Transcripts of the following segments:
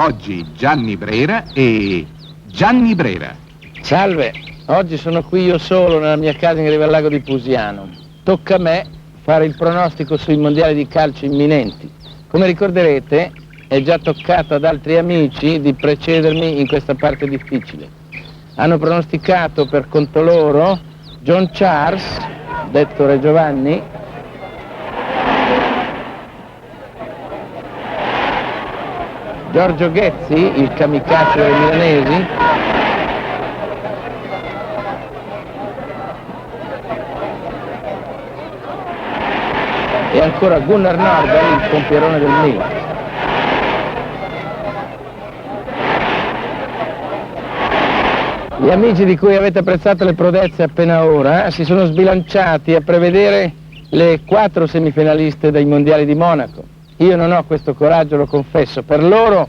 Oggi Gianni Brera e Gianni Brera. Salve, oggi sono qui io solo nella mia casa in riva al lago di Pusiano. Tocca a me fare il pronostico sui mondiali di calcio imminenti. Come ricorderete, è già toccato ad altri amici di precedermi in questa parte difficile. Hanno pronosticato per conto loro John Charles, detto Re Giovanni, Giorgio Ghezzi, il kamikaze dei milanesi, e ancora Gunnar Nordahl, il pompierone del Milan. Gli amici di cui avete apprezzato le prodezze appena ora si sono sbilanciati a prevedere le 4 semifinaliste dei mondiali di Monaco. Io non ho questo coraggio, lo confesso. Per loro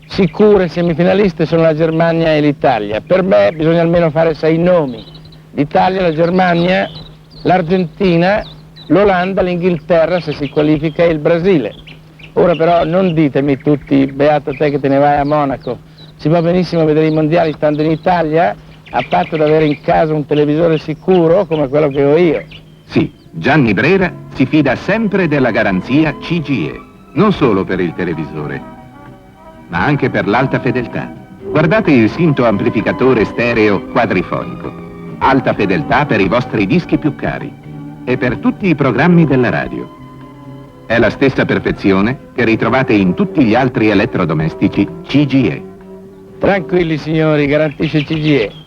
sicure semifinaliste sono la Germania e l'Italia. Per me bisogna almeno fare 6 nomi: l'Italia, la Germania, l'Argentina, l'Olanda, l'Inghilterra se si qualifica e il Brasile. Ora però non ditemi tutti beato te che te ne vai a Monaco. Si va benissimo a vedere i mondiali stando in Italia, a patto di avere in casa un televisore sicuro come quello che ho io. Sì, Gianni Brera si fida sempre della garanzia CGE, non solo per il televisore, ma anche per l'alta fedeltà. Guardate il Sinto amplificatore stereo quadrifonico. Alta fedeltà per i vostri dischi più cari e per tutti i programmi della radio. È la stessa perfezione che ritrovate in tutti gli altri elettrodomestici CGE. Tranquilli signori, garantisce CGE.